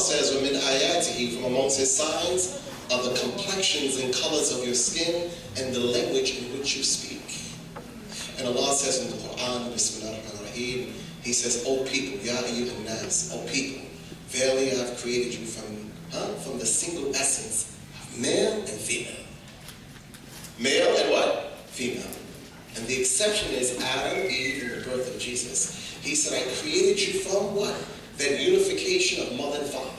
says, وَمِنْ آيَاتِهِ, from amongst his signs are the complexions and colors of your skin and the language in which you speak. And Allah says in the Quran, Bismillah ar-Rahman ar-Rahim, He says, O people, Ya ayyuhan nas, O people, verily I have created you from the single essence of male and female. Male and what? Female. And the exception is Adam, Eve, and the birth of Jesus. He said, I created you from what? That unification of mother and father,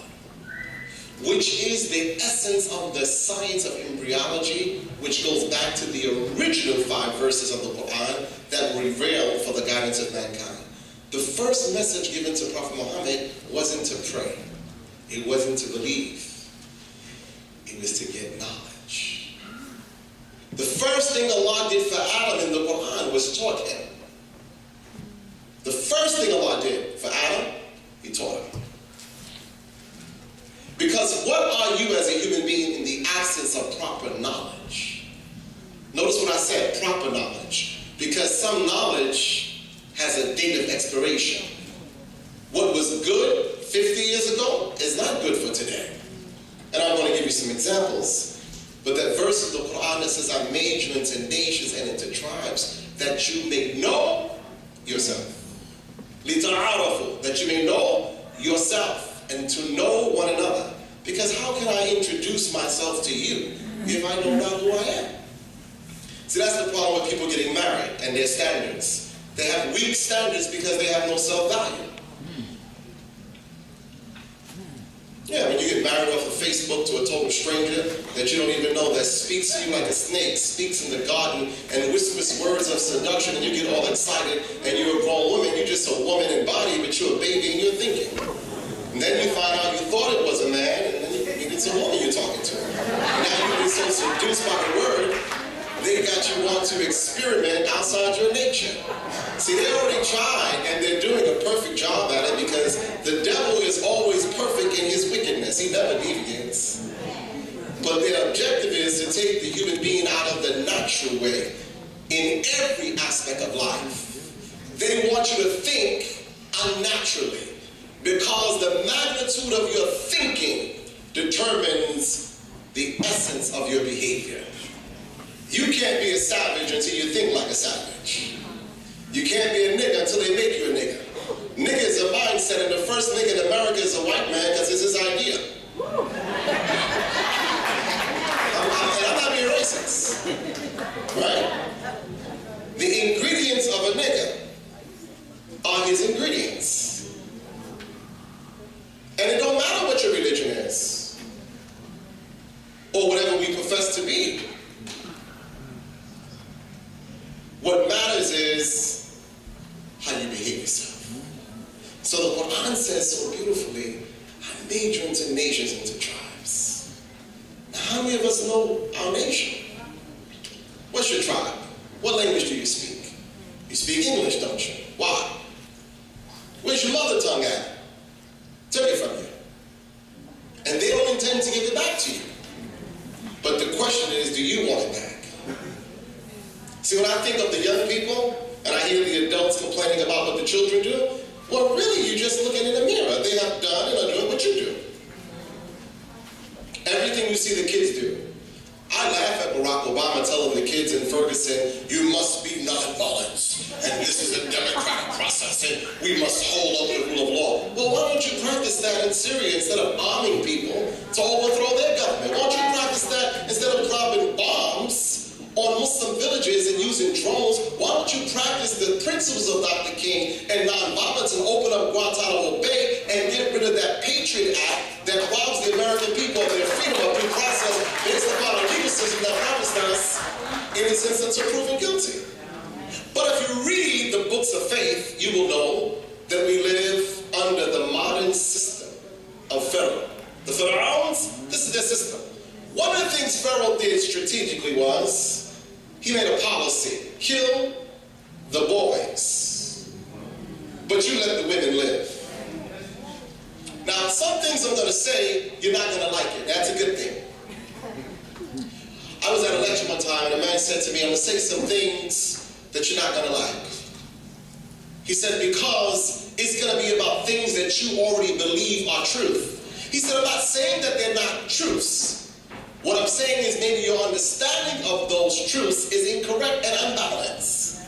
which is the essence of the science of embryology, which goes back to the original 5 verses of the Quran that were revealed for the guidance of mankind. The first message given to Prophet Muhammad wasn't to pray. It wasn't to believe. It was to get knowledge. The first thing Allah did for Adam in the Quran was taught him. The first thing Allah did for Adam, He taught him. Because what are you as a human being in the absence of proper knowledge? Notice what I said, proper knowledge. Because some knowledge has a date of expiration. What was good 50 years ago is not good for today. And I'm going to give you some examples. But that verse of the Quran that says, I made you into nations and into tribes, that you may know yourself. لِتَعَارَفُوا, that you may know yourself and to know one another. Because how can I introduce myself to you if I know not who I am? See, that's the problem with people getting married and their standards. They have weak standards because they have no self-value. Yeah, when you get married off of Facebook to a total stranger that you don't even know, that speaks to you like a snake, speaks in the garden and whispers words of seduction, and you get all excited, and you're a grown woman, you're just a woman in body, but you're a baby and you're thinking. And then you find out you thought it was a man, and then it's a woman you're talking to. And now you've been so seduced by the word, they got you want to experiment outside your nature. See, they already tried, and they're doing a perfect job at it because the devil is always perfect in his wickedness. He never deviates. But their objective is to take the human being out of the natural way in every aspect of life. They want you to think unnaturally because the magnitude of your thinking determines the essence of your behavior. You can't be a savage until you think like a savage. You can't be a nigga until they make you a nigga. Nigga is a mindset, and the first nigga in America is a white man because it's his idea. I'm not being racist, right? The ingredients of a nigga are his ingredients. And it don't matter what your religion is, or whatever we profess to be. What matters is how you behave yourself. So the Quran says so beautifully, I made you into nations, into tribes. Now, how many of us know our nation? What's your tribe? What language do you speak? You speak English, don't you? Why? Where's your mother tongue at? Took it from you. And they don't intend to give it back to you. But the question is, do you want it back? See, when I think of the young people, and I hear the adults complaining about what the children do, well, really, you're just looking in the mirror. They have done and are doing what you do. Everything you see the kids do. I laugh at Barack Obama telling the kids in Ferguson, you must be nonviolent, and this is a democratic process, and we must hold up the rule of law. Well, why don't you practice that in Syria instead of bombing people to overthrow their government? Why don't you practice that instead of dropping bombs on Muslim villages and using drones? Why don't you practice the principles of Dr. King and nonviolence and open up Guantanamo Bay and get rid of that Patriot Act that robs the American people of their freedom of due process based upon a legal system that promised us innocence until proven guilty? But if you read the books of faith, you will know that we live under the modern system of Pharaoh. The Pharaohs, this is their system. One of the things Pharaoh did strategically was he made a policy, kill the boys, but you let the women live. Now, some things I'm going to say, you're not going to like it. That's a good thing. I was at a lecture one time, and a man said to me, I'm going to say some things that you're not going to like. He said, because it's going to be about things that you already believe are truth. He said, I'm not saying that they're not truths. What I'm saying is maybe your understanding of those truths is incorrect and unbalanced.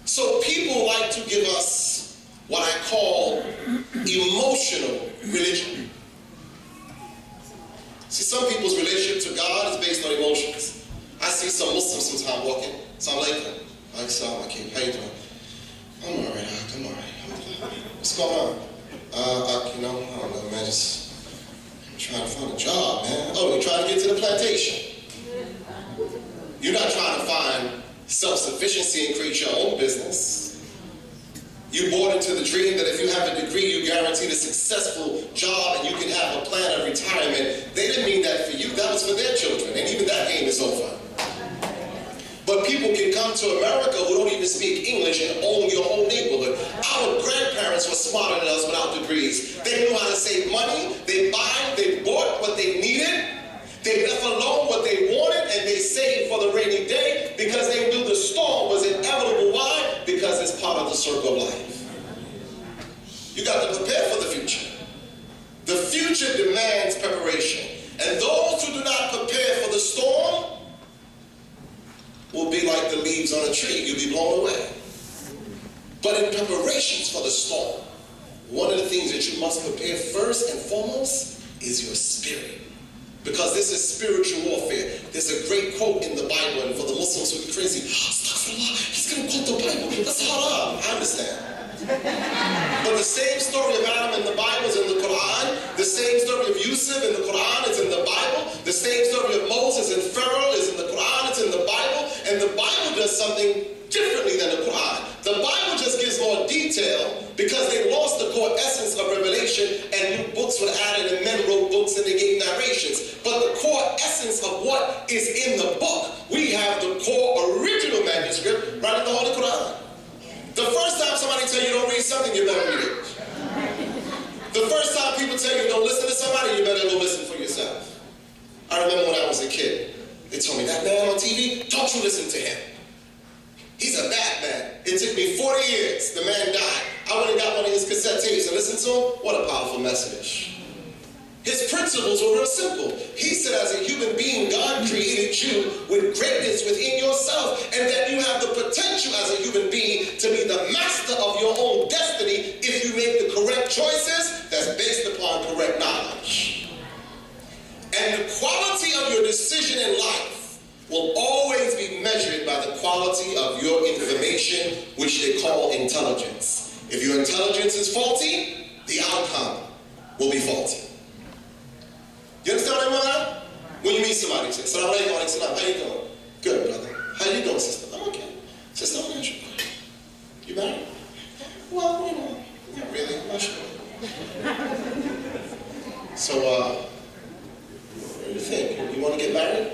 So people like to give us what I call emotional religion. See, some people's relationship to God is based on emotions. I see some Muslims sometimes walking. Assalamu alaikum. Assalamu alaikum. How you doing? I'm all right. I'm all right. What's going on? I don't know, man. Just trying to find a job, man. Oh, you're trying to get to the plantation. You're not trying to find self-sufficiency and create your own business. You bought into the dream that if you have a degree, you guaranteed a successful job and you can have a plan of retirement. They didn't mean that for you. That was for their children. And even that game is over. But people can come to America who don't even speak English and own your whole neighborhood. Our grandparents were smarter than us without degrees. They knew how to save money. They bought what they needed. They left alone what they wanted, and they saved for the rainy day because they knew the storm was inevitable. Why? Because it's part of the circle of life. You got to prepare for the future. The future demands preparation. And those who do not prepare for the storm will be like the leaves on a tree. You'll be blown away. But in preparations for the storm, one of the things that you must prepare first and foremost is your spirit. Because this is spiritual warfare. There's a great quote in the Bible, and for the Muslims who are crazy, astaghfirullah, he's going to quote the Bible. That's haram. I understand. But the same story of Adam in the Bible is in the Quran. The same story of Yusuf in the Quran is in the Bible. The same story of Moses and Pharaoh is in the Quran. It's in the Bible. And the Bible does something differently than the Quran. The Bible just gives more detail because they lost the core essence of revelation and new books were added and men wrote books and they gave narrations. But the core essence of what is in the book, we have the core original manuscript right in the Holy Quran. The first time somebody tell you don't read something, you better read it. The first time people tell you don't listen to somebody, you better go listen for yourself. I remember when I was a kid, they told me, that man on TV, don't you listen to him. He's a bad man. It took me 40 years. The man died. I went and got one of his cassette tapes and listened to him. What a powerful message. His principles were real simple. He said as a human being, God created you with greatness within yourself and that you have the potential as a human being to be the master of your own destiny if you make the correct choices that's based upon correct knowledge. And the quality of your decision in life will always be measured by the quality of your information, which they call intelligence. If your intelligence is faulty, the outcome will be faulty. You understand what I mean by that? When you meet somebody, you say, Assalamu alaikum, how you doing? Good, brother. How you doing, sister? I'm okay. Sister, I'm not sure. You married? Well, not really. I'm not sure. So, what do you think? You want to get married?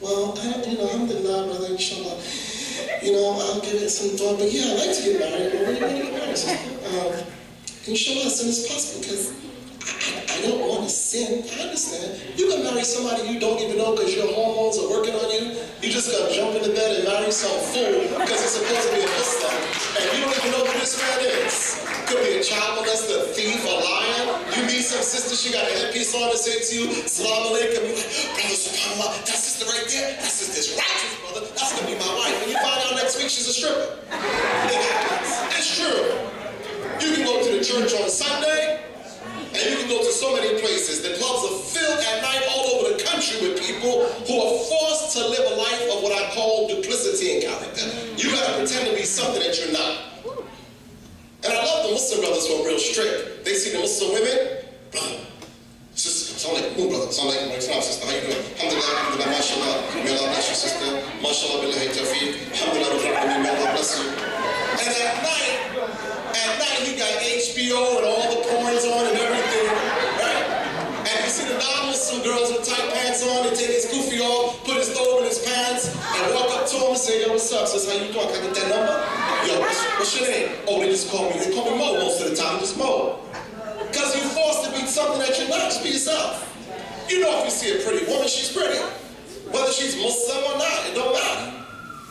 Well, alhamdulillah, brother, inshallah. I'll give it some thought, but yeah, I'd like to get married. But when do you want to get married, sister? Inshallah, as soon as possible, because I don't want to sin. I understand. You can marry somebody you don't even know because your hormones are working on you. You just got to jump in the bed and marry some fool because it's supposed to be a Muslim. And you don't even know who this man is. Could be a child molester, a thief, a liar. You meet some sister, she got a headpiece on and say to you, Assalamu alaikum. You're like, brother, subhanAllah, that sister right there, that sister's righteous, brother. That's going to be my wife. When you find out next week she's a stripper. It happens. It's true. You can go to the church on Sunday, and you can go to so many places. The clubs are filled at night all over the country with people who are forced to live a life of what I call duplicity and character. You got to pretend to be something that you're not. And I love the Muslim brothers who are real strict. They see the Muslim women, brother, sister, assalamu alaikum, brother, assalamu alaikum, sister, how you doing? Alhamdulillah, alhamdulillah, mashallah, may Allah bless you, sister, mashallah, billahi tawfiq, alhamdulillah, may Allah bless you. And at night, he got HBO and all the porns on and everything, right? And you see the non-Muslim girls with tight pants on, they take his goofy off, put his throw in his pants, and walk up to him and say, yo, what's up, sis, how you doing? Can I get that number? Yo, what's your name? Oh, they call me Mo most of the time, just Mo. Because you're forced to be something that you're not, just be yourself. You know if you see a pretty woman, she's pretty. Whether she's Muslim or not, it don't matter.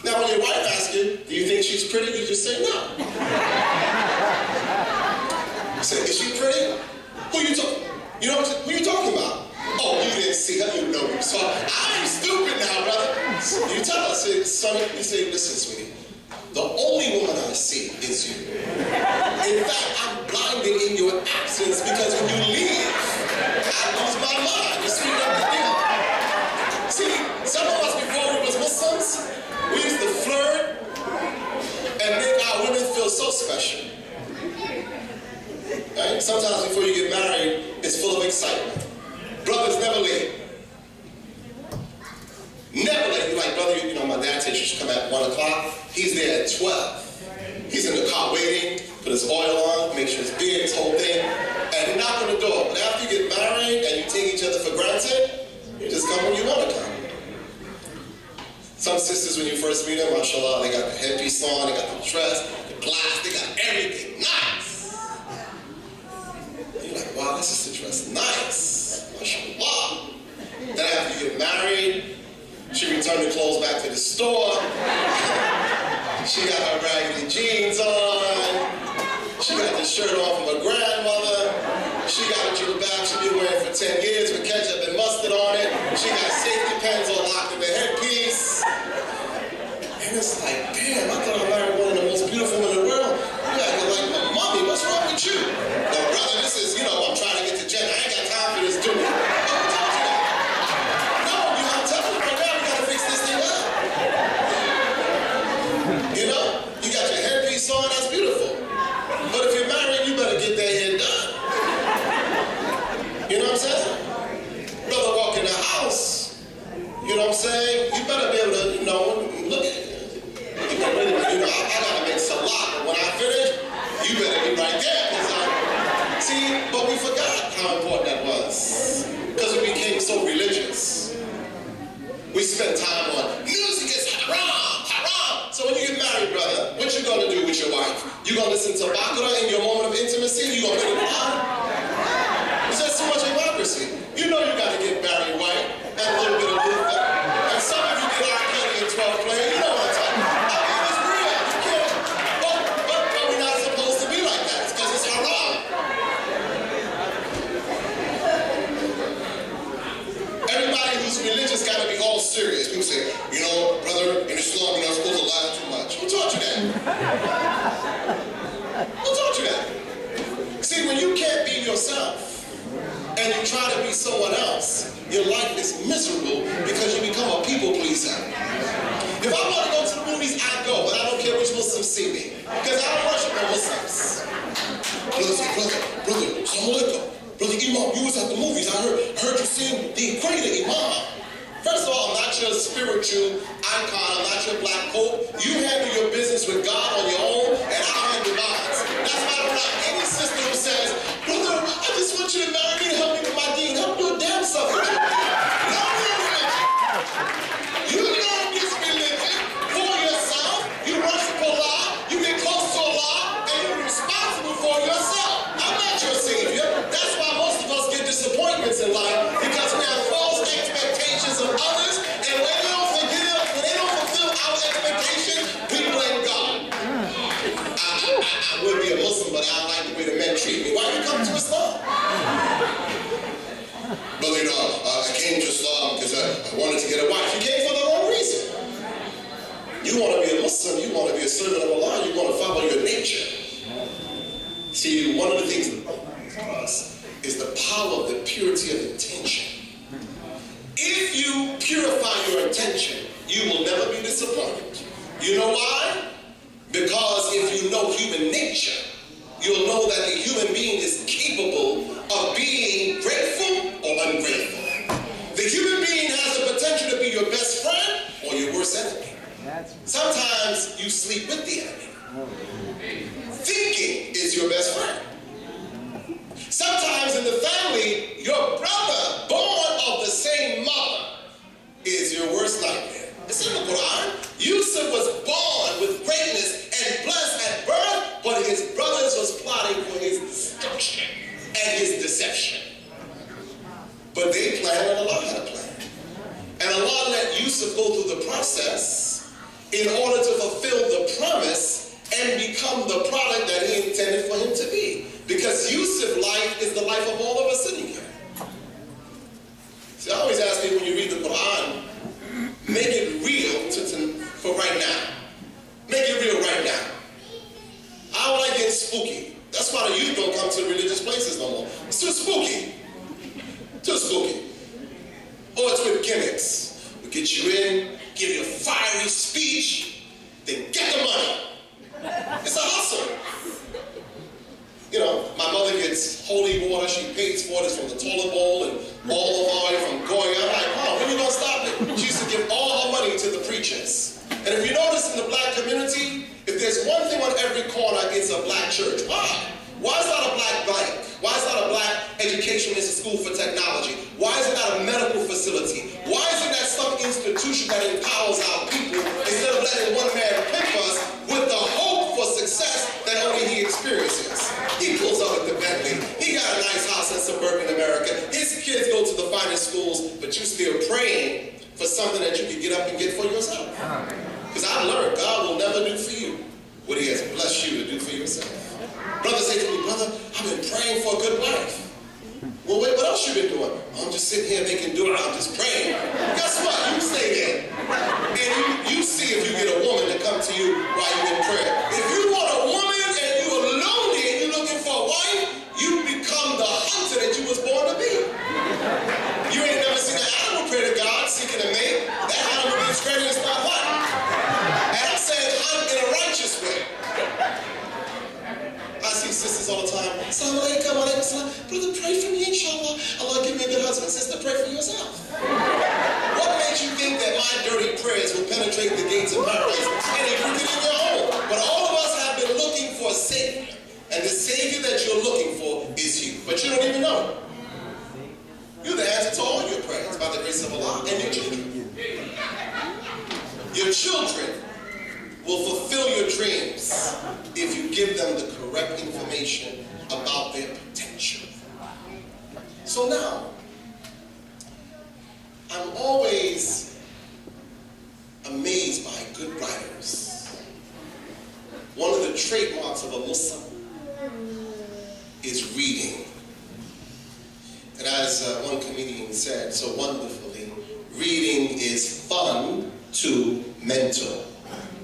Now when your wife asks you, do you think she's pretty? You just say no. You say, is she pretty? Who you talking? You know what you talking about? Oh, you didn't see her, you know you saw her. I'm stupid now, brother. You tell us, son, you say, listen, sweetie, the only woman I see is you. In fact, I'm blinded in your absence because when you leave, I lose my mind. You see what I'm doing? See, some of us before we was Muslims, we used to flirt and make our women feel so special. Right? Sometimes before you get married, it's full of excitement. Brothers never late. Never late. You're like, brother, you know, my dad said you should come at 1 o'clock. He's there at 12. He's in the car waiting, put his oil on, make sure his beard, his whole thing, and he knock on the door. But after you get married and you take each other for granted, you just come when you want to come. Some sisters, when you first meet them, mashallah, they got the headpiece on, they got the dress, the glass, they got everything. Nice. You're like, wow, this is the dress. Nice. Mashallah. Then after you get married, she returned the clothes back to the store. She got her raggedy jeans on. She got the shirt on from her grandmother. She got a jilbab she's been wearing for 10 years with ketchup and mustard on it. She got safety pins all locked in the headpiece. And it's like, damn, I thought I married one of the most beautiful women in the world. You acting like my mommy. What's wrong with you? No, brother, this is, you know, I'm trying to get to Jen. I ain't got time for this, do we? You know, you got your headpiece on, that's beautiful. But if you're married, you better get that hair done. You know what I'm saying? Brother walk in the house, you know what I'm saying? You better be able to, you know, look at it. You better really, you know, I gotta make salat, but when I finish, you better be right there. See, but we forgot how important that was. Because we became so religious. We spent time on, music is haram. So when you get married, brother, what you gonna do with your wife? You gonna listen to Baqarah in your moment of intimacy? You gonna put it on? Is that so much hypocrisy? You know you gotta get married right, and a little bit of Luther. And some of you get R. Kelly and 12 playing, you know what I'm talking about. I mean, it's real, you can't. But we're not supposed to be like that, it's because it's haram. Everybody who's religious gotta be all serious. People say, you know, brother, in Islam, you're not supposed to laugh too much. Who taught you that? Who taught you that? See, when you can't be yourself and you try to be someone else, your life is miserable because you become a people pleaser. If I want to go to the movies, I go, but I don't care which Muslims see me because I don't worship no Muslims. Brother, Assalamu alaikum. Brother Imam, you was at the movies. I heard you sing the equator, Imam. First of all, I'm not your spiritual icon. I'm not your black coat. You handle your business with God on your own, and I'll handle mine. That's why I don't like any sister who says, brother, I just want you to marry me and help me with my deen. Help your damn self with your deen. Not your religion. You know this religion for yourself. You worship Allah. You get close to Allah, and you're responsible for yourself. I'm not your savior. That's why most of us get disappointments in life, because we have false expectations of others, and when they don't fulfill our expectations, we blame God. I would be a Muslim, but I don't like the way the men treat me. Why you come to Islam? Brother, you know, I came to Islam because I wanted to get a wife. You came for the wrong reason. You want to be a Muslim, you want to be a servant of Allah, you want to follow your nature. See, one of the things for us is the power of the purity of intention. If you purify your intention, you will never be disappointed. You know why? Because if you know human nature, you'll know that the human being is capable of being grateful or ungrateful. The human being has the potential to be your best friend or your worst enemy. Sometimes you sleep with the enemy. Thinking is your best friend. Sometimes in the family, your brother, born of the same mother, is your worst nightmare. It's in the Quran. Yusuf was born with greatness and blessed at birth, but his brothers was plotting for his destruction and his deception. But they planned and Allah had a plan. And Allah let Yusuf go through the process in order to fulfill the promise and become the product that he intended for him to be. Because Yusuf's life is the life of all of us sitting here. Make it real right now. I don't like getting spooky. That's why the youth don't come to religious places no more. It's too spooky. Too spooky. Or it's with gimmicks. We get you in, give you a fiery speech, then get the money. It's a hustle. You know, my mother gets holy water, she pays for this from the toilet bowl and olive oil from going out. I'm like, Mom, when are you gonna stop it? She used to give all her money to the preachers. And if you notice in the black community, if there's one thing on every corner, it's a black church. Why? Why is that a black bank? Why is that a black education institute for technology? Why is it not a medical facility? Why isn't that some institution that empowers our people instead of letting one man pick us with the hope for success that only he experiences? He pulls up with the Bentley. He got a nice house in suburban America. His kids go to the finest schools, but you still praying for something that you can get up and get for yourself. Because I've learned God will never do for you what he has blessed you to do for yourself. Brother say to me, brother, I've been praying for a good wife. Well, wait, what else you been doing? I'm just sitting here making do it. I'm just praying. Guess what? You stay there. And you see if you get a woman to come to you while you're in prayer. If you want a woman and you're lonely and you're looking for a wife, you become the hunter that you was born to be. You ain't never seen an animal pray to God seeking a mate. That animal gets ready to start hunting. And I'm saying hunt in a righteous way. I see sisters all the time. Assalamu alaikum, alaikum salam. Brother, pray for me, inshallah. Allah give me a good husband. Sister, pray for yourself. What makes you think that my dirty prayers will penetrate the gates of paradise and you can get in your home? But all of us have been looking for a Savior. And the Savior that you're looking for is you. But you don't even know. You're the answer to all your prayers by the grace of Allah and your children. Your children will fulfill your dreams if you give them the correct information about their potential. So now, I'm always amazed by good writers. One of the trademarks of a Muslim is reading. And as one comedian said so wonderfully, reading is fun to mental.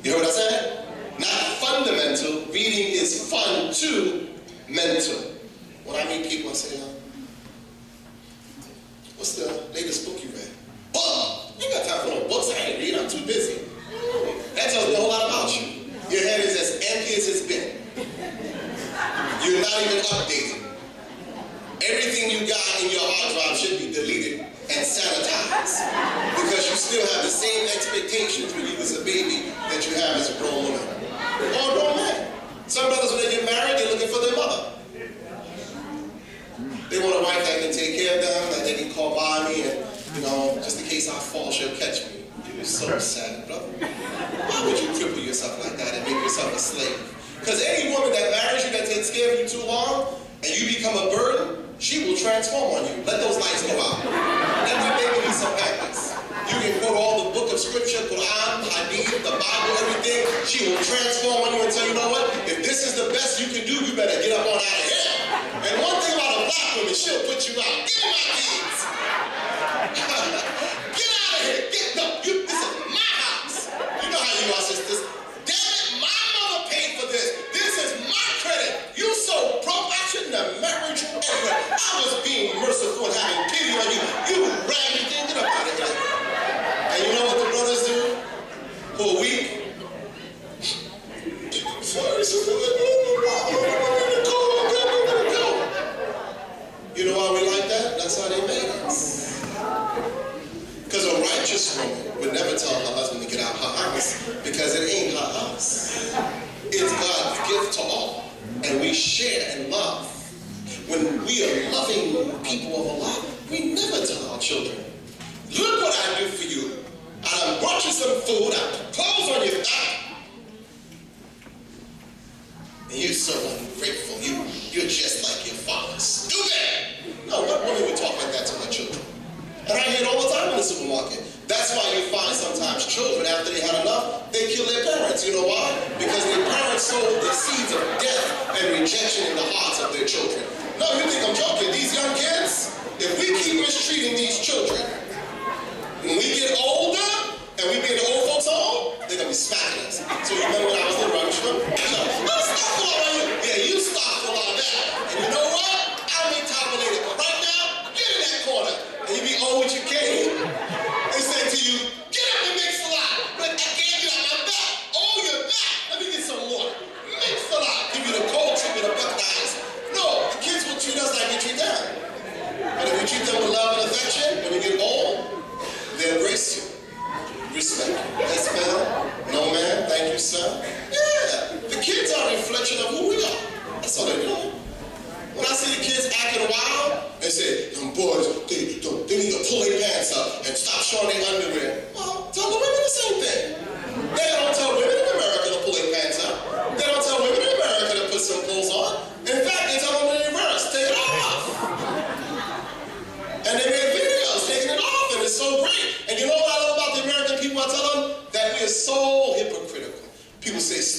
You heard what I said? Not fundamental. Reading is fun to mental. When I meet people, I say, what's the latest book you read? Book! You ain't got time for no books. I ain't read. I'm too busy. That tells me a whole lot about you. Your head is as empty as it's been. You're not even updated. Everything you got in your hard drive should be deleted and sanitized because you still have the same expectations when you was a baby that you have as a grown woman or a grown man. Some brothers, when they get married, they're looking for their mother. They want a wife that can take care of them, that they can call by me, and just in case I fall, she'll catch me. You're so sad, brother. Why would you cripple yourself like that and make yourself a slave? Because any woman that marries you, that takes care of you too long, and you become a burden, she will transform on you. Let those lights go out. Every baby needs some pampers. You can quote all the book of scripture, Quran, Hadith, the Bible, everything. She will transform on you and tell you, know what? If this is the best you can do, you better get up on out of here. And one thing about a black woman, she'll put you out. Give me my kids. Get out of here. This is my house. You know how you are, sisters. Damn it, my mother paid for this. This is my credit. You so broke, I shouldn't have married you anyway. I was being merciful and having pity on you. You raggedy thing, get up out of here. And you know what the brothers do? For a week? Sorry, sister. Go. You know why we like that? That's how they made us. Because a righteous woman would never tell her husband to get out her house because it ain't her house. It's God's gift to all. And we share and love. When we are loving people of Allah, we never tell our children, look what I do for you. I brought you some food, I put clothes on your back. And you're so ungrateful. You're just like your father. Stupid! No, what woman would talk like that to her children? And I hear it all the time in the supermarket. That's why you find sometimes children, after they had enough, they kill their parents. You know why? Because their parents sowed the seeds of death and rejection in the hearts of their children. No, you think I'm joking. These young kids, if we keep mistreating these children, when we get older and we be in the old folks' home, they're going to be smacking us. So you remember when I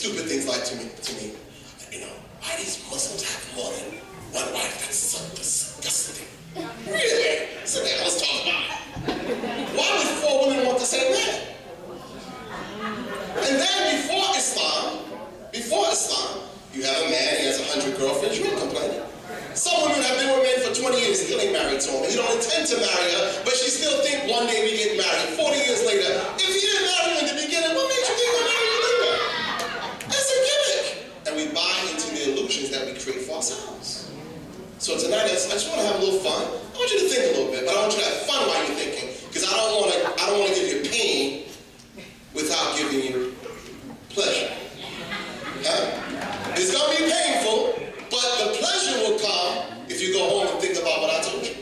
stupid things like to me, you know, why these Muslims have more than one wife? That's so disgusting. Really? So let's talk about it. Why would 4 women want the same man? And then before Islam, you have a man, he has 100 girlfriends, you ain't complaining. Some women have been with men for 20 years, he ain't married to them. He don't intend to marry her, but she still think one day we get married. 40 years later, if he didn't marry you in the beginning, what made you think he'll marry you later? That's a gimmick. And we buy into the illusions that we create for ourselves. So tonight, I just want to have a little fun. I want you to think a little bit, but I want you to have fun while you're thinking, because I don't want to give you pain without giving you pleasure. It's going to be painful, but the pleasure will come if you go home and think about what I told you.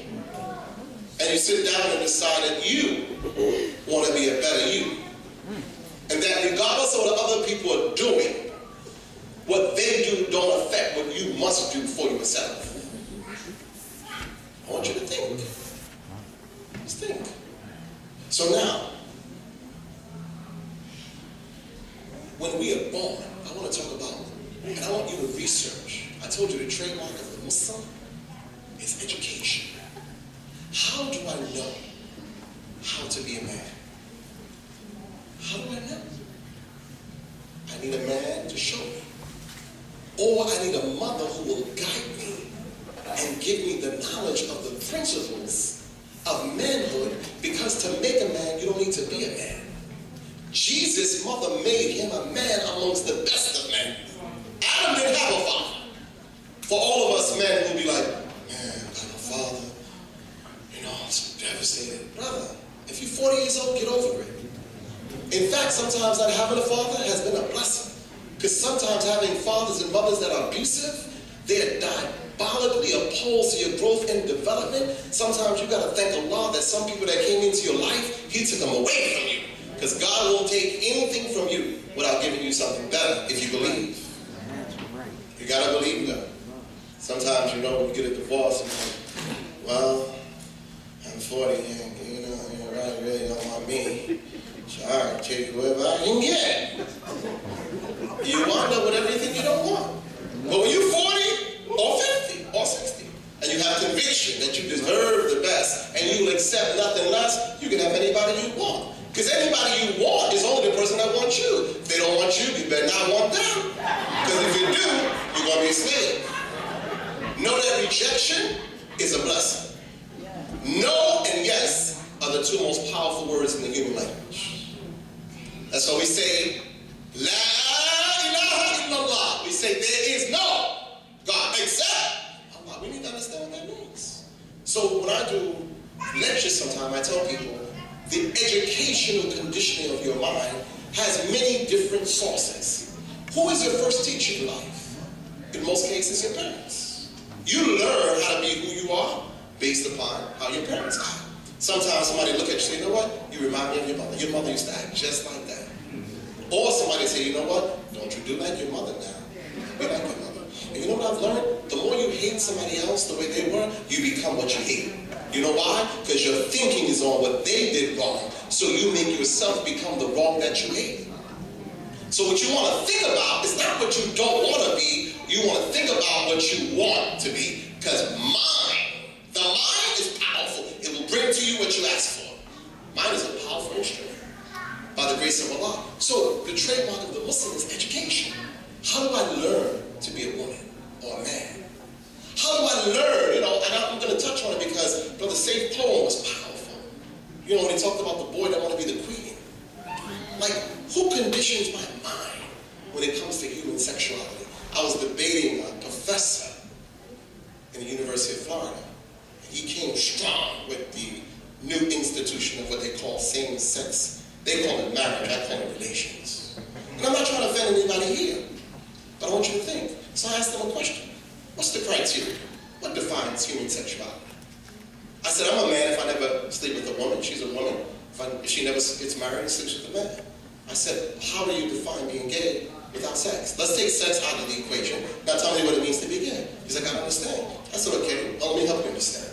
And you sit down and decide that you want to be a better you. And that regardless of what other people are doing, what they do don't affect what you must do for yourself. I want you to think. Just think. So now, when we are born, I want to talk about, and I want you to research. I told you the trademark of the Muslim is education. How do I know how to be a man? How do I know? I need a man to show me. Or I need a mother who will guide me and give me the knowledge of the principles of manhood, because to make a man, you don't need to be a man. Jesus' mother made him a man amongst the best of men. Adam didn't have a father. For all of us men who'll be like, man, I got a father, you know, I'm so devastated. Brother, if you're 40 years old, get over it. In fact, sometimes not having a father has been a blessing. Because sometimes having fathers and mothers that are abusive, they're diabolically opposed to your growth and development. Sometimes you got to thank Allah that some people that came into your life, He took them away from you. Because God won't take anything from you without giving you something better if you believe. You got to believe God. Sometimes, you know, when you get a divorce, you're like, well, I'm 40, and you know, you really don't want me. So all right, take whoever I can get. You wind up with everything you don't want. But when you're 40 or 50 or 60, and you have conviction that you deserve the best, and you will accept nothing less, you can have anybody you want. Because anybody you want is only the person that wants you. If they don't want you, you better not want them. Because if you do, you're going to be a slave. Know that rejection is a blessing. No and yes are the two most powerful words in the human language. That's why we say, La ilaha illallah. We say there is no God except Allah. We need to understand what that means. So when I do lectures sometimes, I tell people, the educational conditioning of your mind has many different sources. Who is your first teacher in life? In most cases, your parents. You learn how to be who you are based upon how your parents are. Sometimes somebody look at you and say, you know what? You remind me of your mother. Your mother used to act just like that. Or somebody say, you know what? Don't you do like your mother now. Be like your mother. And you know what I've learned? The more you hate somebody else the way they were, you become what you hate. You know why? Because your thinking is on what they did wrong. So you make yourself become the wrong that you hate. So what you want to think about is not what you don't want to be. You want to think about what you want to be. Because the mind is powerful. It will bring to you what you ask for. Mind is a powerful instrument by the grace of Allah. So the trademark of the Muslim is education. How do I learn to be a woman or a man? How do I learn? You know, and I'm going to touch on it because Brother Saif's poem was powerful. You know, when he talked about the boy that wanted to be the queen. Like, who conditions my mind when it comes to human sexuality? I was debating a professor in the University of Florida. He came strong with the new institution of what they call same-sex. They call it marriage, I call it relations. And I'm not trying to offend anybody here, but I want you to think. So I asked them a question. What's the criteria? What defines human sexuality? I said, I'm a man if I never sleep with a woman. She's a woman. If she never gets married and sleeps with a man. I said, how do you define being gay without sex? Let's take sex out of the equation. Now tell me what it means to be gay. He's like, I don't understand. I said, okay, well, let me help you understand.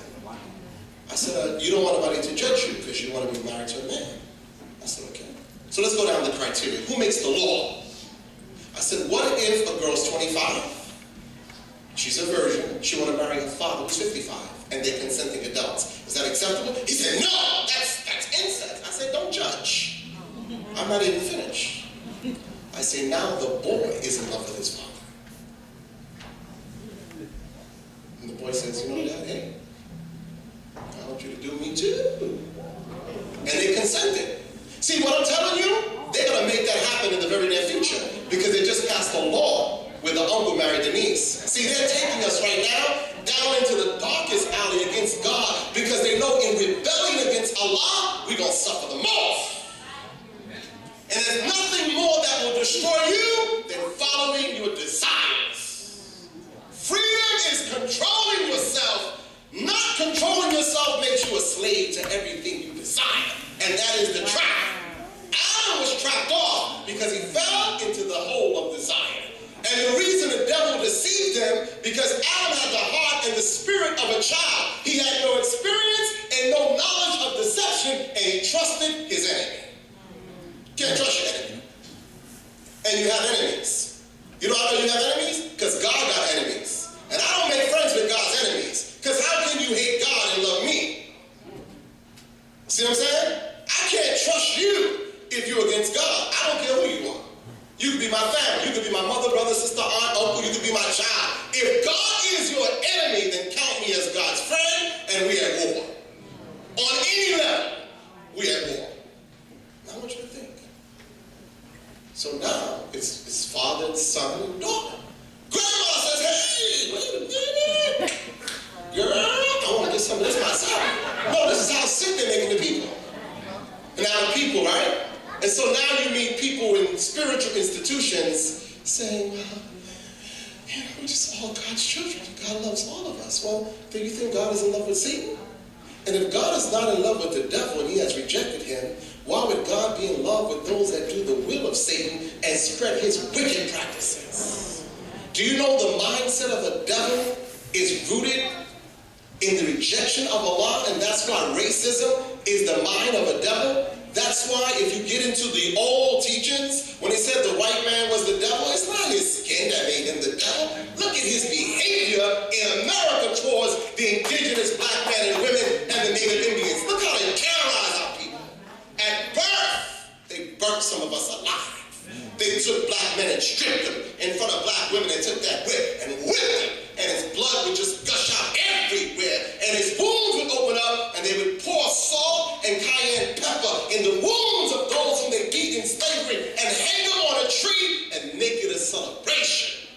I said, you don't want nobody to judge you because you want to be married to a man. I said, okay. So let's go down the criteria. Who makes the law? I said, if a girl's 25, she's a virgin, she want to marry her father who's 55, and they're consenting adults. Is that acceptable? He said, no, that's incest. I said, don't judge. I'm not even finished. I say, now the boy is in love with his father. And the boy says, you know, Dad, hey, I want you to do me too. And they consented. See, what I'm telling you, they're going to make that happen in the very near future because they just passed a law where the uncle married the niece. See, they're taking us right now down into the darkest alley against God because they know in rebelling against Allah, we're going to suffer the most. And there's nothing more that will destroy you than following your desires. Freedom is controlling yourself. Not controlling yourself makes you a slave to everything you desire. And that is the trap. Adam was trapped off because he fell into the hole of desire. And the reason the devil deceived him, because Adam had the heart and the spirit of a child. He had no experience and no knowledge of deception, and he trusted his enemy. Can't trust your enemy. And you have enemies. You know how you have enemies? Because God got enemies. And I don't make friends with God's enemies. Because how can you hate God and love me? See what I'm saying? I can't trust you if you're against God. I don't care who you are. You could be my family. You could be my mother, brother, sister, aunt, uncle. You could be my child. If God is your enemy, then count me as God's friend, and we at war. On any level, we at war. Now I want you to think. So now, it's father, son, and daughter. Grandma says, hey, wait a minute. Girl, I want to get some of this myself. No, this is how sick they're making the people. And now the people, right? And so now you meet people in spiritual institutions saying, well, you know, we're just all God's children. God loves all of us. Well, do you think God is in love with Satan? And if God is not in love with the devil and he has rejected him, why would God be in love with those that do the will of Satan and spread his wicked practices? Do you know the mindset of the devil is rooted in the rejection of Allah, and that's why racism is the mind of a devil? That's why if you get into the old teachings, when they said the white man was the devil, it's not his skin that made him the devil. Look at his behavior in America towards the indigenous black men and women and the Native Indians. Look how they terrorize our people. At birth, they burnt some of us alive. They took black men and stripped them in front of black women and took that whip and whipped them. And his blood would just gush out everywhere. And his wounds would open up and they would pour salt and cayenne pepper in the wounds of those whom they beat in slavery and hang them on a tree and make it a celebration.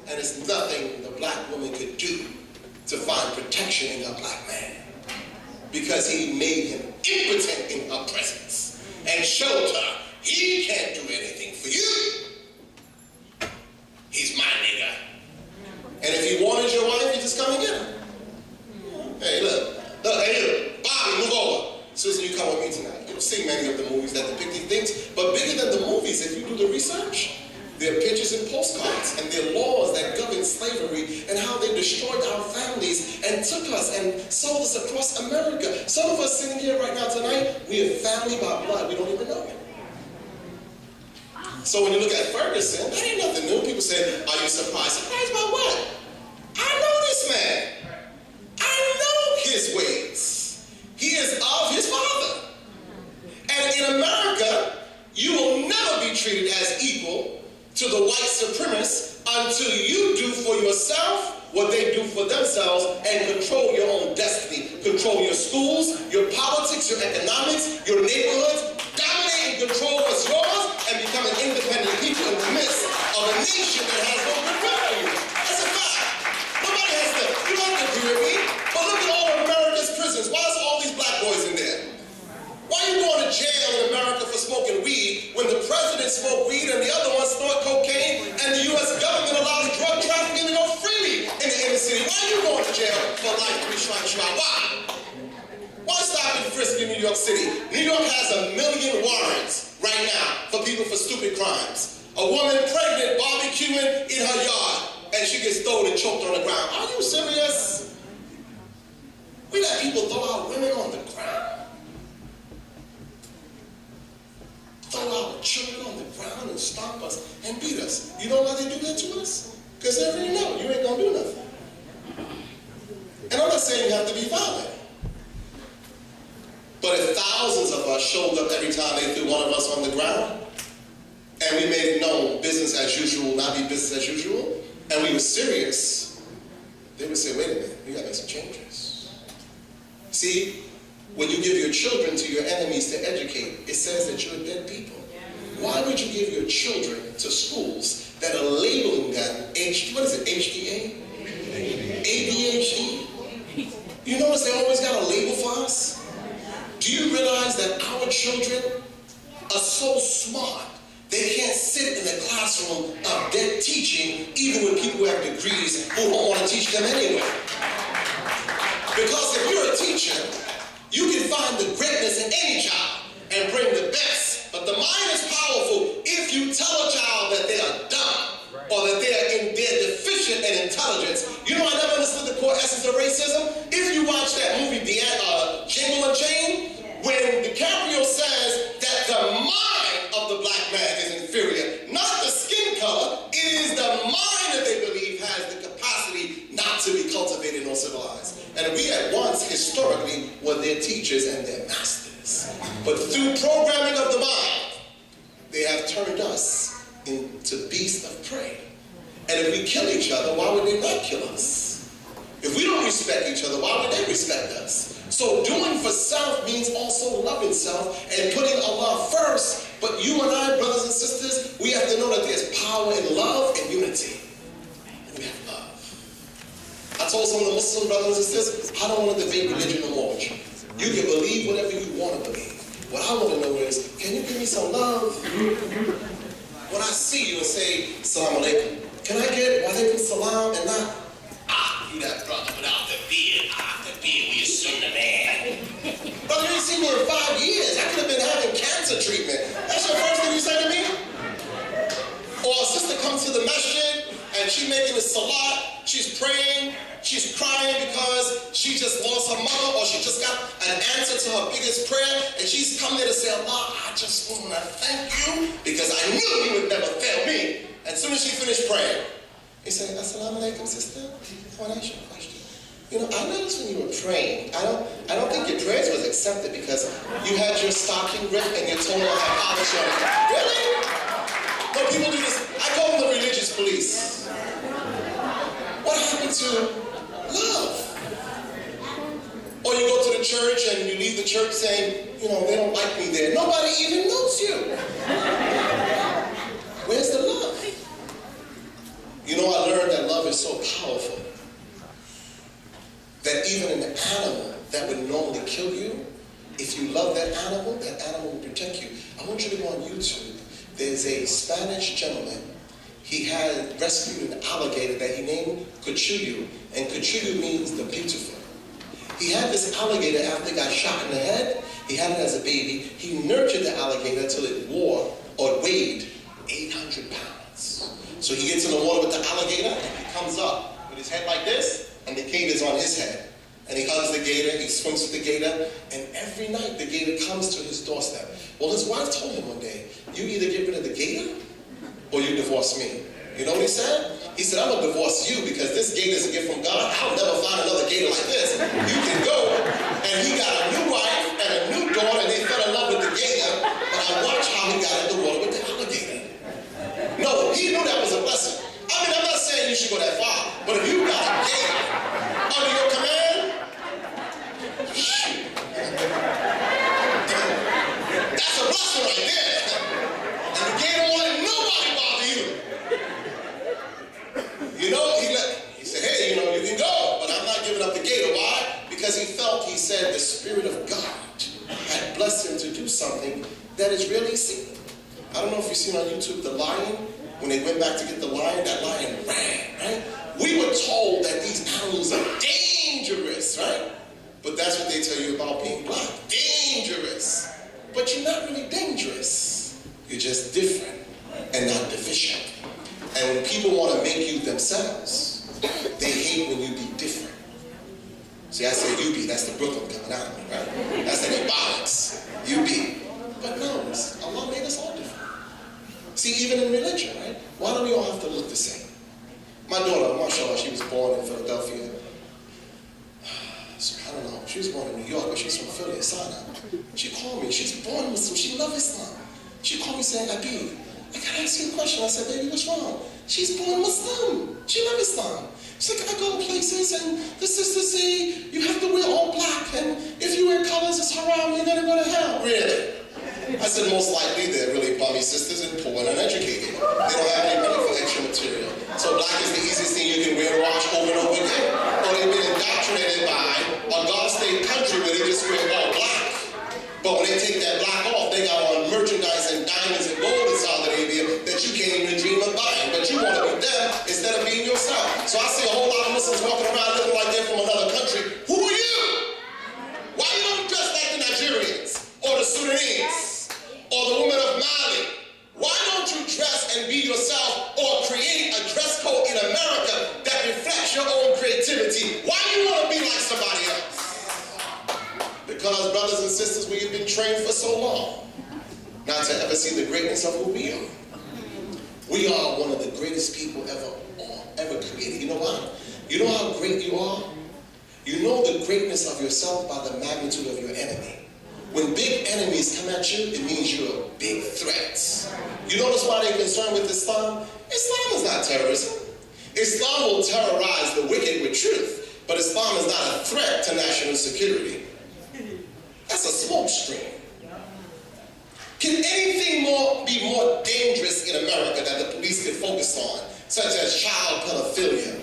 And it's nothing the black woman could do to find protection in her black man. Because he made him impotent in her presence and showed her he can't do anything for you. He's my nigga. And if he wanted your wife, you just come and get her. Hey, look, hey, Bobby, move over. Susan, you come with me tonight. You'll see many of the movies that depict these things, but bigger than the movies, if you do the research, there are pictures and postcards, and there are laws that govern slavery and how they destroyed our families and took us and sold us across America. Some of us sitting here right now tonight, we are family by blood. We don't even know it. So when you look at Ferguson, that ain't nothing new. People say, are you surprised? Surprised by what? I know this man. I know his ways. He is of his father. And in America, you will never be treated as equal to the white supremacists until you do for yourself what they do for themselves and control your own destiny. Control your schools, your politics, your economics, your neighborhoods. Dominate and control what's yours and become an independent people in the midst of a nation that has no regard for you. That's a fact. Nobody has to, you don't have to agree with me, but look at all of America's prisons. Why is all these black boys in there? Why are you going to jail in America for smoking weed when the president smoked weed and the other one snort cocaine and the U.S. government allows drug trafficking to go freely in the inner city? Why are you going to jail for life to be try? Why? Why stop and frisk in New York City? New York has 1 million warrants right now for people for stupid crimes. A woman pregnant barbecuing in her yard and she gets thrown and choked on the ground. Are you serious? We let people throw our women on the ground? Throw our children on the ground and stomp us and beat us. You know why they do that to us? Because they already know you ain't gonna do nothing. And I'm not saying you have to be violent. But if thousands of us showed up every time they threw one of us on the ground, and we made it known business as usual, not be business as usual, and we were serious, they would say, wait a minute, we gotta make some changes. See, when you give your children to your enemies to educate, it says that you're dead people. Why would you give your children to schools that are labeling them HDA? ADHD? You notice they always got a label for us? Do you realize that our children are so smart, they can't sit in the classroom of dead teaching, even with people who have degrees who don't want to teach them anyway? Because if you're a teacher, you can find the greatness in any child and bring the best. But the mind is powerful if you tell a child that they are dumb or that they're deficient in intelligence. You know, I never understood the core essence of racism. If you watch that movie, Jingle and Jane, when DiCaprio says that the mind of the black man is inferior, not the skin color, it is the mind that they believe has the capacity not to be cultivated or civilized. And we at once, historically, were their teachers and their masters. But through programming of the mind, they have turned us into beasts of prey. And if we kill each other, why would they not kill us? If we don't respect each other, why would they respect us? So doing for self means also loving self and putting Allah first. But you and I, brothers and sisters, we have to know that there's power in love and unity. And we have love. I told some of the Muslim brothers and sisters, I don't want to debate religion no more with you. You can believe whatever you want to believe. What I want to know is, can you give me some love? When I see you and say, Assalamu alaikum, can I get wa alaikum salam and not, you that brother without the beard, we assume the man. Brother, you ain't seen me in 5 years. I could have been having cancer treatment. That's your first thing you say to me? Or a sister comes to the masjid and she's making a salat, she's praying, she's crying because she just lost her mother or she just got an answer to her biggest prayer, and she's come there to say, Allah, I just want to thank you because I knew you would never fail me. As soon as she finished praying, he said, Assalamu alaikum, sister. I want to ask you a question. You know, I noticed when you were praying, I don't think your prayers was accepted because you had your stocking ripped and your toenail had polish on it. Really? No, people do this. I call them the religious police. What happened to love? Or you go to the church and you leave the church saying, you know, they don't like me there. Nobody even knows you. Where's the love? You know, I learned that love is so powerful that even an animal that would normally kill you, if you love that animal will protect you. I want you to go on YouTube. There's a Spanish gentleman. He had rescued an alligator that he named Cuchillo, and Cuchillo means the beautiful. He had this alligator after it got shot in the head. He had it as a baby. He nurtured the alligator until it weighed 800 pounds. So he gets in the water with the alligator, and he comes up with his head like this, and the gator's on his head. And he hugs the gator, he swims with the gator, and every night the gator comes to his doorstep. Well, his wife told him one day, you either get rid of the gator, or you divorce me. You know what he said? He said, I'm gonna divorce you because this gator's a gift from God. I'll never find another gator like this. You can go. And he got a new wife and a new daughter, and they fell in love with the gator, but I watched how he got in the water with the alligator. No, he knew that was a blessing. I mean, I'm not saying you should go that far, but if you got a gator under your command, shoot. That's a blessing right there. And the gator wanted nobody bother you. You know, he said, hey, you know, you can go, but I'm not giving up the gator. Why? Because he said the Spirit of God had blessed him to do something that is really seen. I don't know if you've seen on YouTube the lion. When they went back to get the lion, that lion ran, right? We were told that these animals are dangerous, right? But that's what they tell you about being black. Dangerous. But you're not really dangerous. You're just different and not deficient. And when people want to make you themselves, they hate when you be different. See, I say you be, that's the Brooklyn coming out of me, right? That's the ebonics. You be. But no, Allah made us all different. See, even in religion, right? Why do My daughter, mashallah, she was born in Philadelphia. So, I don't know, she was born in New York, but she's from Philly, Sana. She called me, she's born Muslim, she loves Islam. She called me saying, Abi, I gotta ask you a question. I said, baby, what's wrong? She's born Muslim, she loves Islam. She's like, I go places and the sisters say, you have to wear all black, and if you wear colors, it's haram, you're gonna go to hell. Really? I said, most likely they're really bummy sisters and poor and uneducated. They don't have any money for extra material. So black is the easiest thing you can wear and wash over and over again. Or they've been indoctrinated by a God state country where they just wear all black. But when they take that black off, they got on merchandise and diamonds and gold in Saudi Arabia that you can't even dream of buying. But you want to be them instead of being yourself. So I see a whole lot of Muslims walking around looking like they're from another country. Who are you? Why you don't dress like the Nigerians or the Sudanese? Or the woman of Mali? Why don't you dress and be yourself or create a dress code in America that reflects your own creativity? Why do you want to be like somebody else? Because, brothers and sisters, we have been trained for so long not to ever see the greatness of who we are. We are one of the greatest people ever created. You know why? You know how great you are? You know the greatness of yourself by the magnitude of your enemy. When big enemies come at you, it means you're a big threat. You notice why they're concerned with Islam? Islam is not terrorism. Islam will terrorize the wicked with truth, but Islam is not a threat to national security. That's a smoke screen. Can anything be more dangerous in America that the police can focus on, such as child pedophilia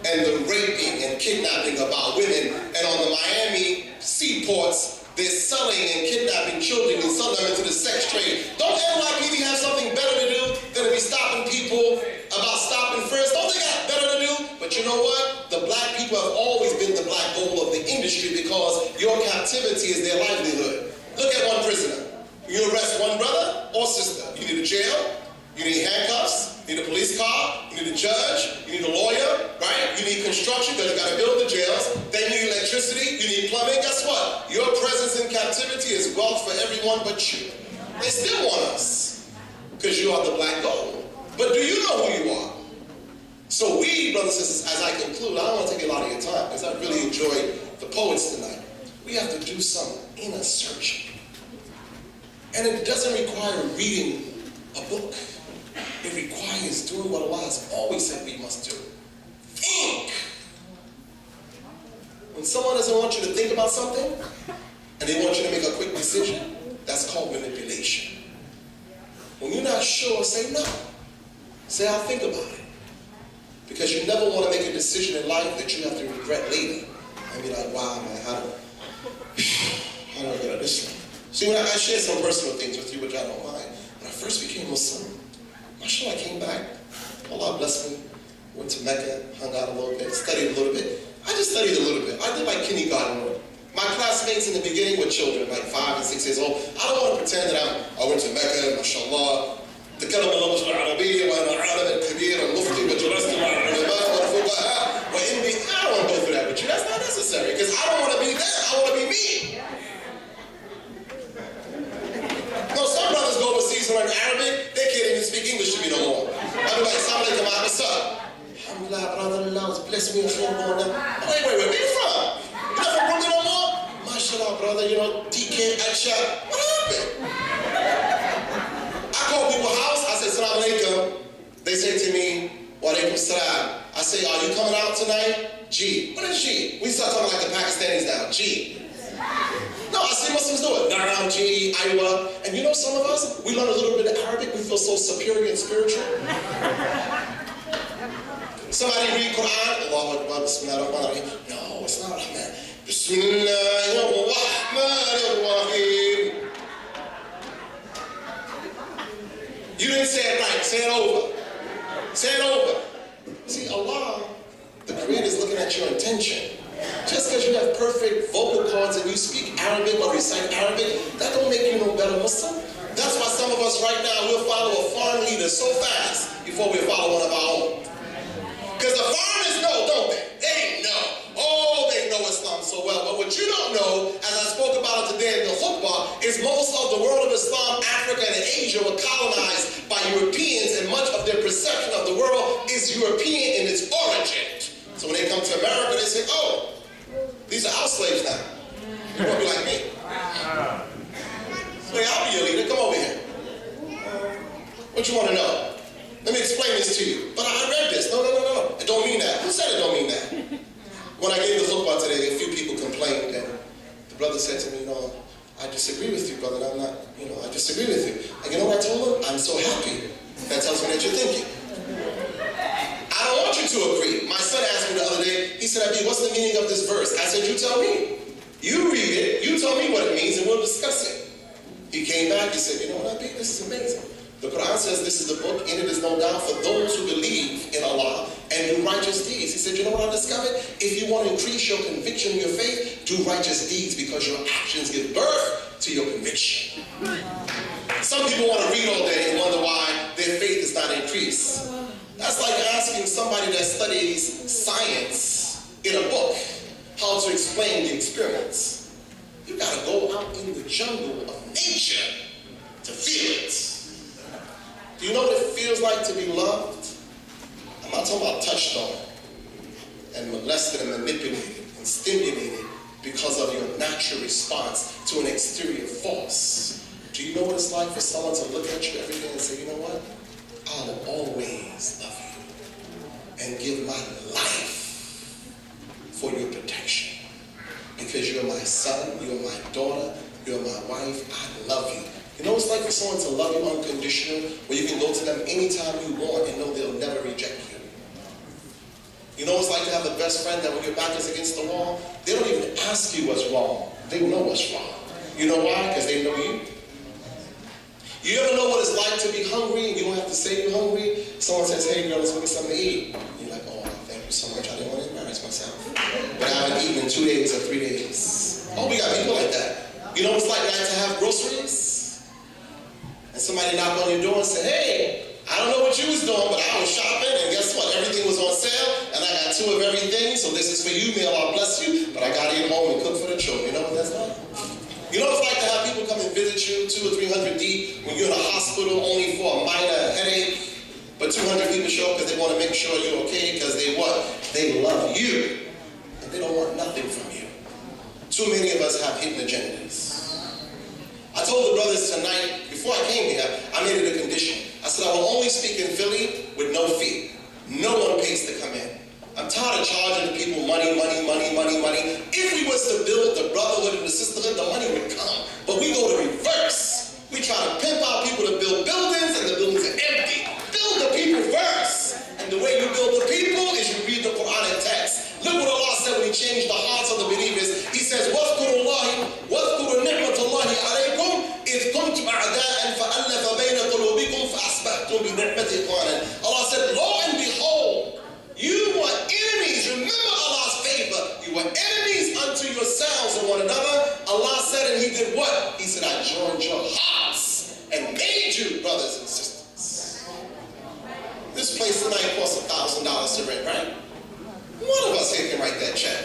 and the raping and kidnapping of our women, and on the Miami seaports, they're selling and kidnapping children and selling them into the sex trade. Don't NYPD have something better to do than to be stopping people about stopping first? Don't they got better to do? But you know what? The black people have always been the black goal of the industry because your captivity is their livelihood. Look at one prisoner. You arrest one brother or sister. You need a jail, you need handcuffs, you need a police car, you need a judge, you need a lawyer, right? You need construction because you got to build the jails. They need electricity, you need plumbing. Guess what? Your presence in captivity is wealth for everyone but you. They still want us because you are the black gold. But do you know who you are? So we, brothers and sisters, as I conclude, I don't want to take a lot of your time because I really enjoyed the poets tonight. We have to do some inner searching. And it doesn't require reading a book. It requires doing what Allah has always said we must do. Think. When someone doesn't want you to think about something, and they want you to make a quick decision, that's called manipulation. When you're not sure, say no. Say, I'll think about it. Because you never want to make a decision in life that you have to regret later. And be like, wow, man, how do I get out of this one? See, when I share some personal things with you, which I don't mind. When I first became Muslim, mashallah, I came back. Allah blessed me. Went to Mecca, hung out a little bit, studied a little bit. I just studied a little bit. I did like kindergarten work. My classmates in the beginning were children, like 5 and 6 years old. I don't want to pretend that I went to Mecca, mashallah. تكلم اللغة العربية وأنا عالم كبير ومفتي وجلست مع العلماء والفقهاء وإني I don't want to go through that with you. That's not necessary because I don't want to be them. I want to be me. No, some brothers go overseas and learn Arabic. They can't even speak English to me no more. I'll be like, Assalamu alaikum, what's up? Alhamdulillah, brother, Allah has blessed me with going on. Wait, where you from? You're not from Brooklyn no more? MashaAllah, brother, you know, TK, Aisha. What happened? I call people house, I say, Assalamu alaikum. They say to me, wa alaikum salam. I say, are you coming out tonight? G. What is G? We start talking like the Pakistanis now. G. No, I see Muslims do it. Naram, G, Aywa. And you know some of us, we learn a little bit of Arabic, we feel so superior and spiritual. Somebody read Quran, Allahu Akbar, Bismillahirrahmanirrahim. No, it's not Rahman. Bismillahirrahmanirrahim. You didn't say it right, say it over. Say it over. See, Allah, the Creator, is looking at your intention. Just because you have perfect vocal cords and you speak Arabic or recite Arabic, that don't make you no better Muslim. That's why some of us right now will follow a foreign leader so fast before we follow one of our own. Because the foreigners know, don't they? They know. Oh, they know Islam so well. But what you don't know, as I spoke about it today in the khutbah, is most of the world of Islam, Africa, and Asia were colonized by Europeans, and much of of their perception of the world is European in its origin. So when they come to America, they say, oh, these are our slaves now. You want to be like me? So I'll be your leader. Come over here. What you want to know? Let me explain this to you. But I read this. No. It don't mean that. Who said it don't mean that? When I gave the khutbah today, a few people complained, and the brother said to me, I disagree with you, brother. I'm not, I disagree with you. And you know what I told him? I'm so happy. That tells me that you're thinking. I don't want you to agree. My son asked me the other day, he said, Abi, what's the meaning of this verse? I said, you tell me. You read it, you tell me what it means, and we'll discuss it. He came back, he said, you know what, Abi, this is amazing. The Quran says this is the book, and it is no doubt for those who believe in Allah and do righteous deeds. He said, you know what I discovered? If you want to increase your conviction in your faith, do righteous deeds because your actions give birth to your conviction. Some people want to read all day and wonder why their faith is not increased. That's like asking somebody that studies science in a book how to explain the experiments. You got to go out in the jungle of nature to feel it. Do you know what it feels like to be loved? I'm not talking about touched on and molested and manipulated and stimulated because of your natural response to an exterior force. Do you know what it's like for someone to look at you every day and say, you know what? I'll always love you and give my life for your protection. Because you're my son, you're my daughter, you're my wife, I love you. You know what it's like for someone to love you unconditional, where you can go to them anytime you want and know they'll never reject you. You know what it's like to have a best friend that when your back is against the wall, they don't even ask you what's wrong. They know what's wrong. You know why? Because they know you. You ever know what it's like to be hungry and you don't have to say you're hungry? Someone says, hey girl, let's go get something to eat. You're like, oh, thank you so much. I didn't want to embarrass myself. But I haven't eaten in 2 days or 3 days. Oh, we got people like that. You know what it's like to have groceries? And somebody knocked on your door and said, hey, I don't know what you was doing, but I was shopping, and guess what? Everything was on sale, and I got 2 of everything, so this is for you, may Allah bless you, but I got to eat home and cook for the children. You know what that's like? You know what it's like to have people come and visit you 200 or 300 deep when you're in a hospital only for a minor headache, but 200 people show up because they want to make sure you're okay, because they what? They love you, and they don't want nothing from you. Too many of us have hidden agendas. I told the brothers tonight, before I came here, I made it a condition. I said I will only speak in Philly with no fee. No one pays to come in. I'm tired of charging the people money. If we was to build the brotherhood and the sisterhood, the money would come. But we go the reverse. We try to pimp our people to build buildings, and the buildings are empty. Build the people first. And the way you build the people is you read the Quranic text. Look what Allah said when He changed the hearts of the believers. He says, وَاذْكُرُوا نِعْمَةَ اللَّهِ عَلَيْكُمْ إِذْ كُنْتُمْ أَعْدَاءً فَأَلَّفَ بَيْنَ قُلُوبِكُمْ فَأَصْبَحْتُمْ بِنِعْمَةِ إِخْوَانًا. Allah said, lo and behold, you were enemies. Remember Allah's favor. You were enemies unto yourselves and one another. Allah said, and He did what? He said, I joined your hearts and made you brothers and sisters. This place tonight costs $1,000 to rent, right? One of us here can write that check.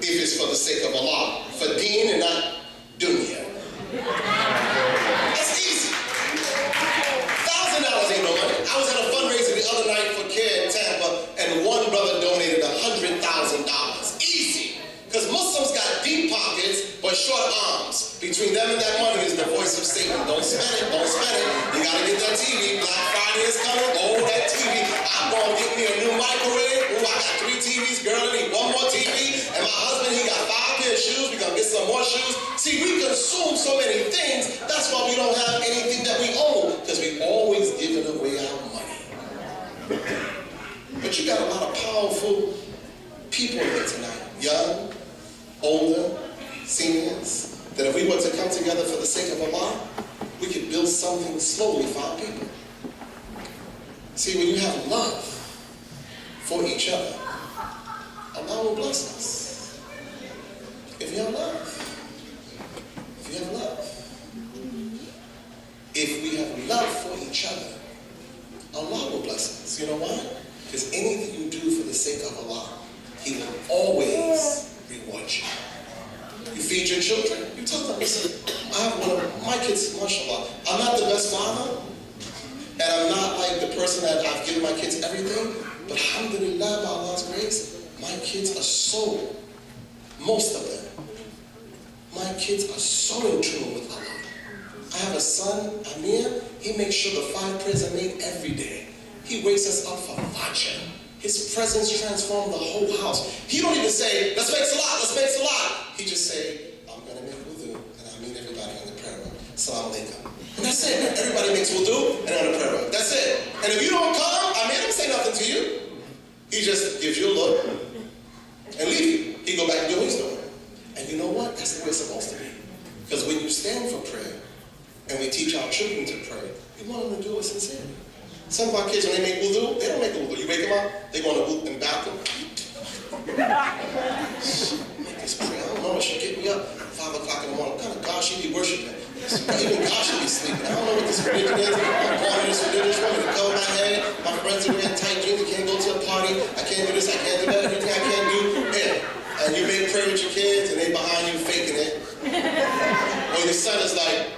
If it's for the sake of Allah. For deen and not dunya. That's easy. $1,000 ain't no money. I was at a fundraiser the other night for care in Tampa, and one brother donated $100,000. Easy. Because Muslims got deep pockets, but short arms. Between them and that money is the voice of Satan. Don't spend it, don't spend it. You gotta get that TV. Black Friday is coming. Oh, that TV. I'm gonna get me a new microwave. Oh, I got 3 TVs. Girl, I need 1 more TV. And my husband, he got 5 pair of shoes. We gonna get some more shoes. See, we consume so many things. That's why we don't have anything that we own. Because we always giving away our money. But you got a lot of powerful people here tonight. Young, older, seniors. That if we were to come together for the sake of Allah, we could build something slowly for our people. See, when you have love for each other, Allah will bless us. If you have love. If you have love. If we have love for each other, Allah will bless us. You know why? Because anything you do for the sake of Allah, He will always reward you. You feed your children, you tell them, listen, I have one of my kids, mashallah, I'm not the best father, And I'm not like the person that I've given my kids everything, but alhamdulillah, by Allah's grace, my kids are so, most of them, my kids are so in tune with Allah. I have a son, Amir, he makes sure the 5 prayers are made every day. He wakes us up for Fajr. His presence transformed the whole house. He don't even say, let's make salat, let's make salat. He just say, I'm going to make wudu, and I meet everybody in the prayer room. Assalamu alaikum. And that's it. Everybody makes wudu, and on the prayer room. That's it. And if you don't come, Amir don't say nothing to you. He just gives you a look and leave you. He go back and do what he's doing. And you know what? That's the way it's supposed to be. Because when you stand for prayer, and we teach our children to pray, we want them to do it sincerely. Some of our kids, when they make wudu, they don't make a wudu. You wake them up, they go in the bathroom. Make this prayer. I don't know, she get me up 5 o'clock in the morning. What kind of God she be worshiping? Even God should be sleeping. I don't know what this religion is. I'm born in this religion. I want me to cover my head. My friends are wearing tight jeans. I can't go to a party. I can't do this. I can't do that. Everything I can't do. Yeah. And you make prayer with your kids, and they behind you faking it. Or your son is like,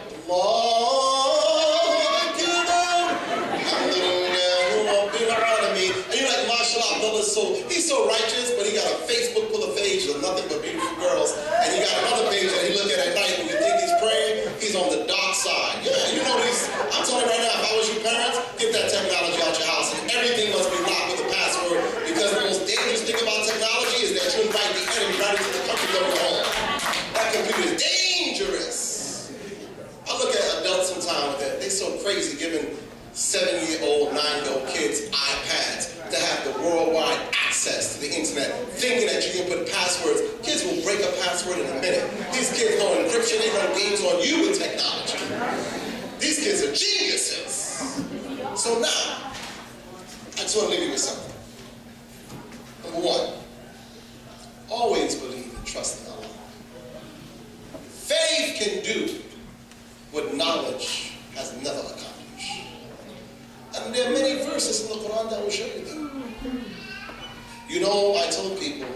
and you're like, mashallah, brother's he's so righteous, but he got a Facebook full of pages of nothing but beautiful girls, and he got another page that he look at night when you think he's praying, he's on the dark side. Yeah, you know these, I'm telling you right now, if I was your parents, get that technology out your house, and everything must be locked with a password, because the most dangerous thing about technology is that you invite the enemy right into the comfort of your home. That computer is dangerous. I look at adults sometimes that they're so crazy giving 7-year-old, 9-year-old kids iPads to have the worldwide access to the internet, thinking that you can put passwords. Kids will break a password in a minute. These kids know encryption, they run games on you with technology. These kids are geniuses. So now, I just want to leave you with something. Number 1, always believe and trust in Allah. Faith can do what knowledge has never accomplished. And there are many verses in the Quran that will show you that. You know, I told people,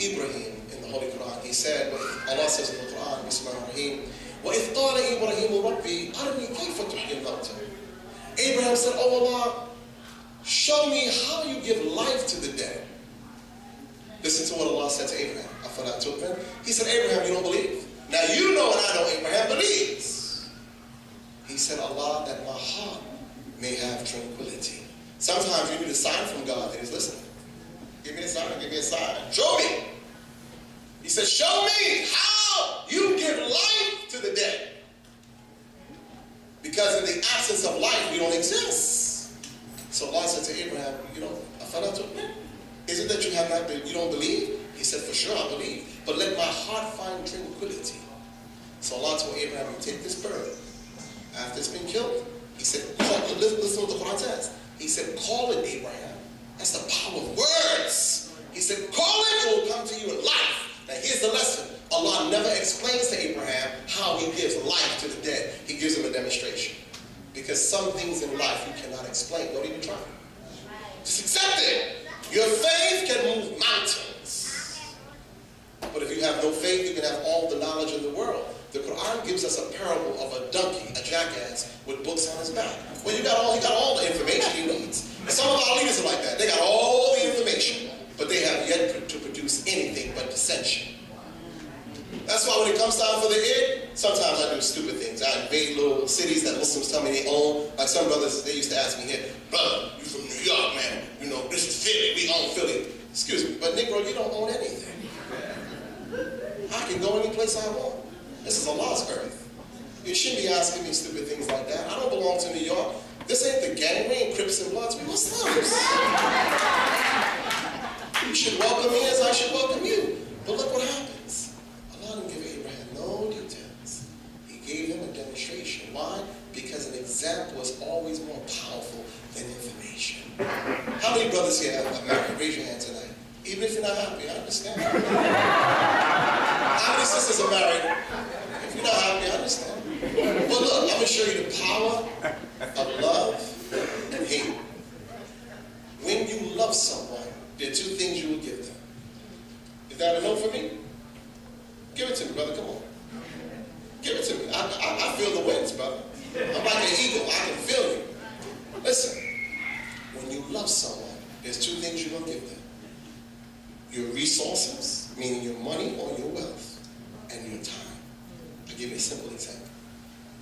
Ibrahim in the Holy Quran, he said, Allah says in the Quran, Bismillahirrahmanirrahim, وَإِذْ قَالَ إِبْرَاهِيمُ رَبِّي أَرْنِي كَيْفَ تُحْيِي الْمَوْتَى. Abraham said, oh Allah, show me how you give life to the dead. Listen to what Allah said to Abraham. He said, Abraham, you don't believe? Now you know and I know Abraham believes. He said, Allah, that my heart may have tranquility. Sometimes you need a sign from God that He's listening. Give me a sign, give me a sign. Show me. He said, show me how you give life to the dead. Because in the absence of life, we don't exist. So Allah said to Abraham, is it that you have not, you don't believe? He said, for sure I believe, but let my heart find tranquility. So Allah told Abraham, you take this bird. After it's been killed, he said, listen to what the Quran says. He said, call it Abraham. That's the power of words. He said, call it, it will come to you in life. Now here's the lesson. Allah never explains to Abraham how He gives life to the dead. He gives him a demonstration. Because some things in life you cannot explain. Don't even try. Just accept it. Your faith can move mountains. But if you have no faith, you can have all the knowledge in the world. The Quran gives us a parable of a donkey, a jackass, with books on his back. Well, he got all the information he needs. And some of our leaders are like that. They got all the information, but they have yet to produce anything but dissension. That's why when it comes time for the Eid, sometimes I do stupid things. I invade little cities that Muslims tell me they own. Like some brothers, they used to ask me here, brother, you from New York, man. You know, this is Philly. We own Philly. Excuse me, but Negro, you don't own anything. I can go any place I want. This is Allah's earth. You shouldn't be asking me stupid things like that. I don't belong to New York. This ain't the gang. We ain't Crips and Bloods. We Muslims. You should welcome me as I should welcome you. But look what happens. Allah didn't give Abraham no details. He gave him a demonstration. Why? Because an example is always more powerful than information. How many brothers here are married? Raise your hand tonight. Even if you're not happy, I understand. How many sisters are married? If you're not happy, I understand. But look, I'm going to show you the power of love and hate. When you love someone, there are 2 things you will give them. Is that a no for me? Give it to me, brother. Come on. Give it to me. I feel the winds, brother. things you're going to give them. Your resources, meaning your money or your wealth, and your time. I'll give you a simple example.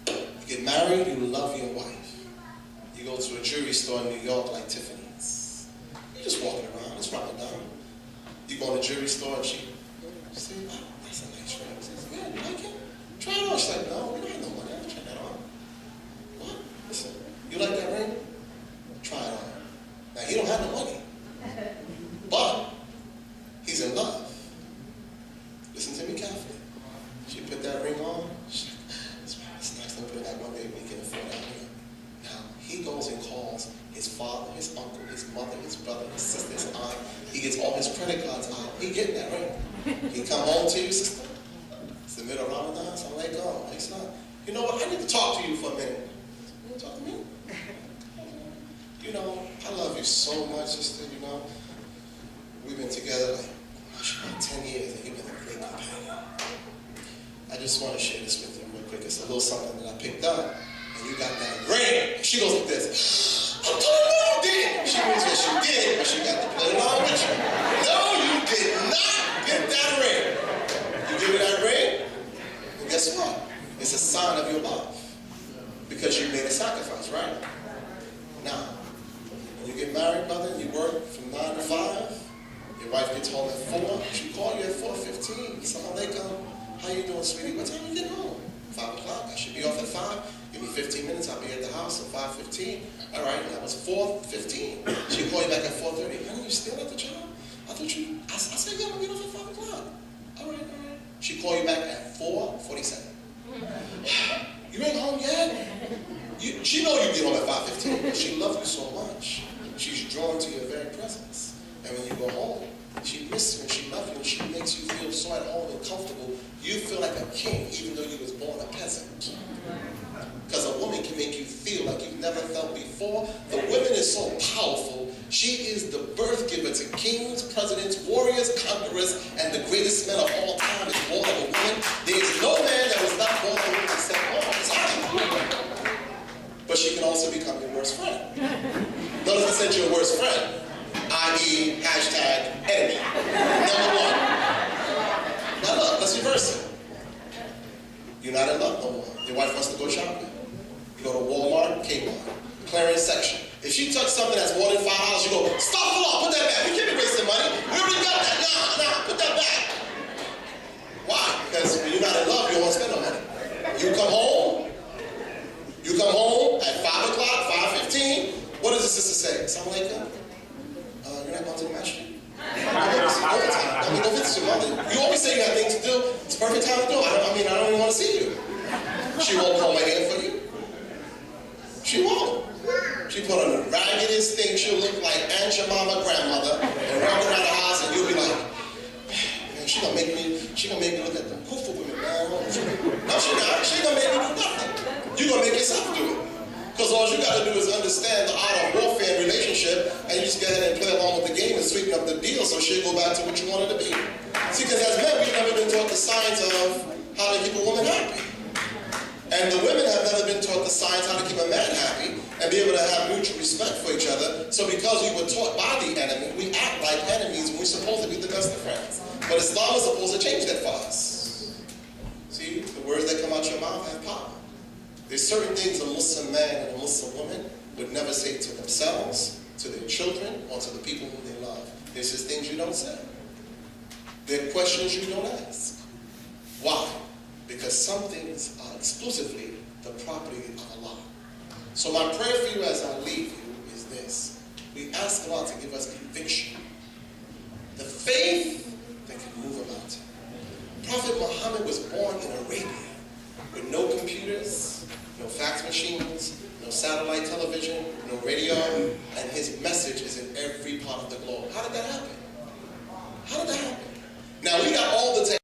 You get married, you love your wife. You go to a jewelry store in New York like Tiffany's. You're just walking around, it's Ramadan. You go in a jewelry store and she say, oh, that's a nice ring. She says, yeah, you like it? Try it on. She's like, no, we don't have no money. I have to try that on. What? Listen, you like that ring? Try it on. Now, he don't have the money. But he's in love. Listen to me carefully. She put that ring on. She's like, it's nice to put it back one day we can afford that ring. Now, he goes and calls his father, his uncle, his mother, his brother, his sister, his aunt. He gets all his credit cards out. He getting that ring. He come home to you, sister. It's the middle of Ramadan, so I'm like, oh, he's not. You know what? I need to talk to you for a minute. You want to talk to me? You know, I love you so much, sister, you know. We've been together like, about 10 years, and you've been a great companion. I just want to share this with you real quick. It's a little something that I picked up, and you got that ring. She goes like this. I told you you did. She means that she did, but she got to play along with you. No, you did not get that ring. You give her that ring, and guess what? It's a sign of your love. Because you made a sacrifice, right? Now, when you get married, brother, and you work from 9 to 5, your wife gets home at 4, she call you at 4:15. Assalamu alaikum. How you doing, sweetie? What time you get home? 5 o'clock. I should be off at 5. Give me 15 minutes. I'll be at the house at 5:15. All right, that was 4:15. She'll call you back at 4:30. Honey, you still at the job? I thought you, I said, yeah, I'm going to get off at 5 o'clock. All right. She'll call you back at 4:47. You ain't home yet? She know you get home at 5:15, but she loves you so much. She's drawn to your very presence. And when you go home, she misses you and she loves you and she makes you feel so at home and comfortable. You feel like a king even though you was born a peasant. Because a woman can make you feel like you've never felt before. The woman is so powerful. She is the birth giver to kings, presidents, warriors, conquerors, and the greatest man of all time is born of a woman. There is no man that was not born of a woman except God. But she can also become your worst friend. Notice I said your worst friend. I.e. #enemy. Number 1. Now look, let's reverse it. You're not in love no more. Your wife wants to go shopping. You go to Walmart, Kmart, clearance section. If she touched something that's more than $5, you go, stop the law, put that back. We can't be wasting money. We already got that. Nah, put that back. Why? Because when you're not in love, you don't want to spend no money. You come home at 5 o'clock, 5:15. What does the sister say? Assalamu alaikum. You're not going to the masjid? You always say you have things to do. It's a perfect time to do it. I don't even want to see you. She won't comb my hair for you. She won't. She put on the raggedest thing. She'll look like Aunt Jemima grandmother and walk around the house and you'll be like, man, she gonna make me look at the kufu women, man. No, she not. She gonna make me do nothing. You gonna make yourself do it. Because all you got to do is understand the art of warfare and relationship, and you just go ahead and play along with the game and sweeten up the deal so she'll go back to what you wanted to be. See, because as men, we've never been taught the science of how to keep a woman happy. And the women have never been taught the science how to keep a man happy and be able to have mutual respect for each other. So because we were taught by the enemy, we act like enemies when we're supposed to be the best of friends. But Islam is supposed to change that for us. See, the words that come out your mouth have power. There's certain things a Muslim man and a Muslim woman would never say to themselves, to their children, or to the people whom they love. There's just things you don't say. There are questions you don't ask. Why? Because some things are exclusively the property of Allah. So my prayer for you as I leave you is this. We ask Allah to give us conviction. The faith that can move a mountain. Prophet Muhammad was born in Arabia with no computers, no fax machines, no satellite television, no radio, and his message is in every part of the globe. How did that happen? How did that happen? Now, we got all the